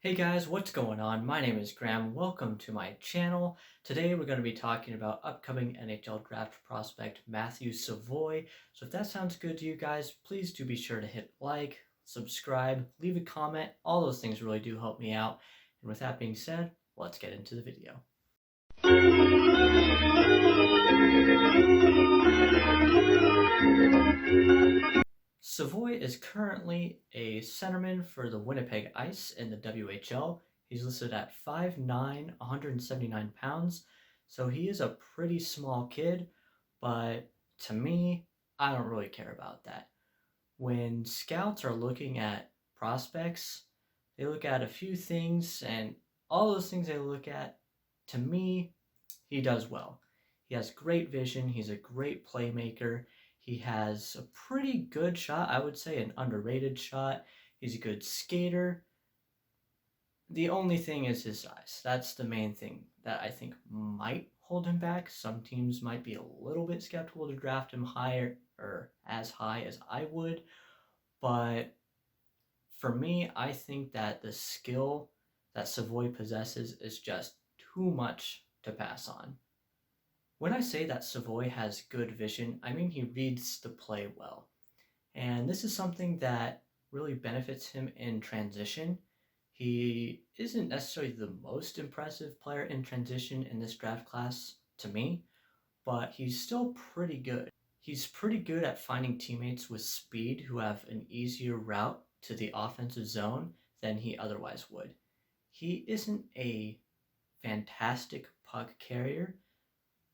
Hey guys, what's going on? My name is Graham. Welcome to my channel. Today we're going to be talking about upcoming NHL draft prospect Matthew Savoie. So if that sounds good to you guys, please do be sure to hit like, subscribe, leave a comment. All those things really do help me out. And with that being said, let's get into the video. Savoie is currently a centerman for the Winnipeg Ice in the WHL. He's listed at 5'9", 179 pounds, so he is a pretty small kid, but to me, I don't really care about that. When scouts are looking at prospects, they look at a few things, and all those things they look at, to me, he does well. He has great vision, he's a great playmaker, he has a pretty good shot, I would say an underrated shot. He's a good skater. The only thing is his size. That's the main thing that I think might hold him back. Some teams might be a little bit skeptical to draft him higher or as high as I would, but for me, I think that the skill that Savoie possesses is just too much to pass on. When I say that Savoie has good vision, I mean he reads the play well. And this is something that really benefits him in transition. He isn't necessarily the most impressive player in transition in this draft class to me, but he's still pretty good. He's pretty good at finding teammates with speed who have an easier route to the offensive zone than he otherwise would. He isn't a fantastic puck carrier.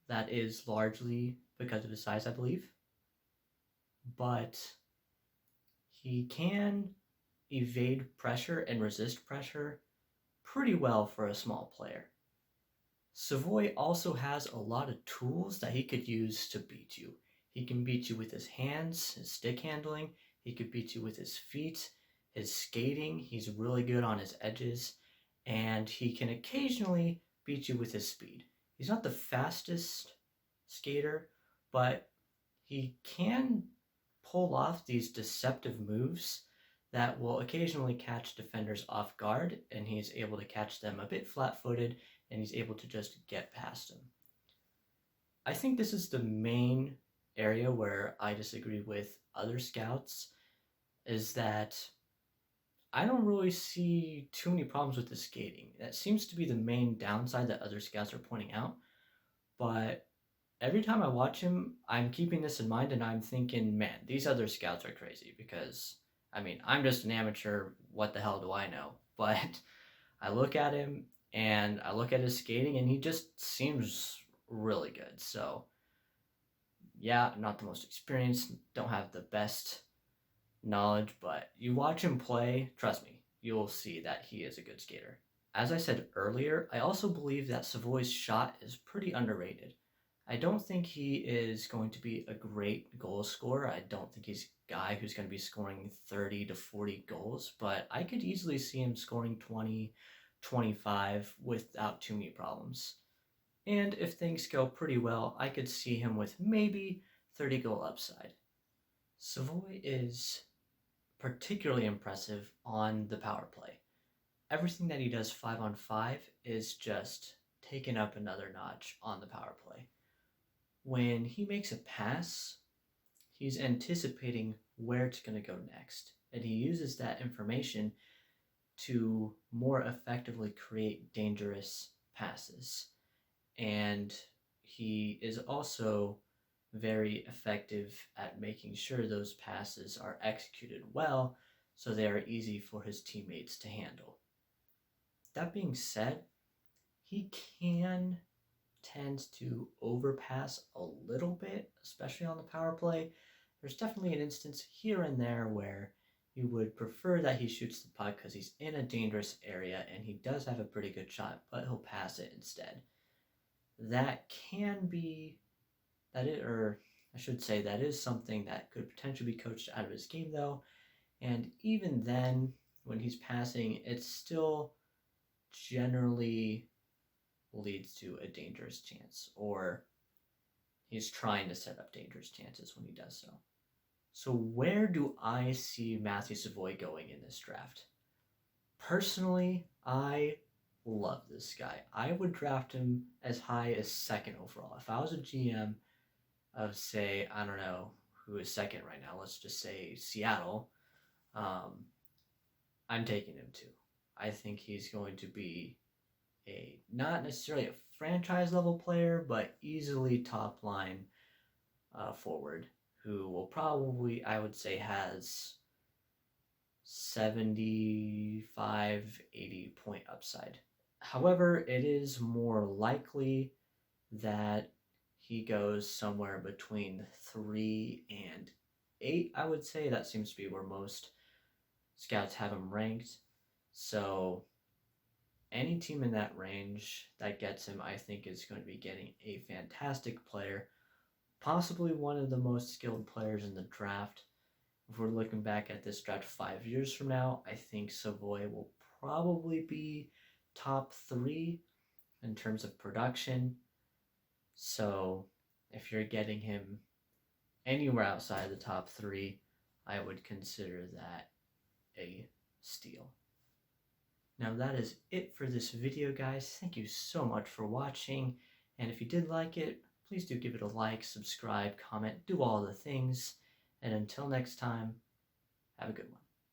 That is largely because of his size, I believe. But he can evade pressure and resist pressure pretty well for a small player. Savoie also has a lot of tools that he could use to beat you. He can beat you with his hands, his stick handling. He could beat you with his feet, his skating. He's really good on his edges. And he can occasionally beat you with his speed. He's not the fastest skater, but he can pull off these deceptive moves that will occasionally catch defenders off guard, and he's able to catch them a bit flat-footed, and he's able to just get past them. I think this is the main area where I disagree with other scouts, is that I don't really see too many problems with the skating. That seems to be the main downside that other scouts are pointing out, but every time I watch him, I'm keeping this in mind and I'm thinking, man, these other scouts are crazy because, I mean, I'm just an amateur. What the hell do I know? But I look at him and I look at his skating and he just seems really good. So, yeah, I'm not the most experienced, don't have the best knowledge, but you watch him play, trust me, you'll see that he is a good skater. As I said earlier, I also believe that Savoie's shot is pretty underrated. I don't think he is going to be a great goal scorer. I don't think he's a guy who's going to be scoring 30 to 40 goals, but I could easily see him scoring 20, 25 without too many problems. And if things go pretty well, I could see him with maybe 30 goal upside. Savoie is particularly impressive on the power play. Everything that he does 5-on-5 is just taken up another notch on the power play. When he makes a pass, he's anticipating where it's going to go next, and he uses that information to more effectively create dangerous passes. And he is also very effective at making sure those passes are executed well so they are easy for his teammates to handle. That being said, he can tend to overpass a little bit, especially on the power play. There's definitely an instance here and there where you would prefer that he shoots the puck because he's in a dangerous area and he does have a pretty good shot, but he'll pass it instead. That can be that it, or I should say, that is something that could potentially be coached out of his game, though. And even then, when he's passing, it still generally leads to a dangerous chance, or he's trying to set up dangerous chances when he does so. So where do I see Matthew Savoie going in this draft? Personally, I love this guy. I would draft him as high as second overall. If I was a GM of, say, I don't know who is second right now, let's just say Seattle, um, I'm taking him too. I think he's going to be a not necessarily a franchise level player, but easily top line forward who will probably, I would say, has 75, 80 point upside. However, it is more likely that he goes somewhere between 3 and 8, I would say. That seems to be where most scouts have him ranked. So any team in that range that gets him, I think, is going to be getting a fantastic player, possibly one of the most skilled players in the draft. If we're looking back at this draft 5 years from now, I think Savoie will probably be top 3 in terms of production. So if you're getting him anywhere outside the top 3, I would consider that a steal. Now that is it for this video, guys. Thank you so much for watching, and if you did like it, please do give it a like, subscribe, comment, do all the things, and until next time, have a good one.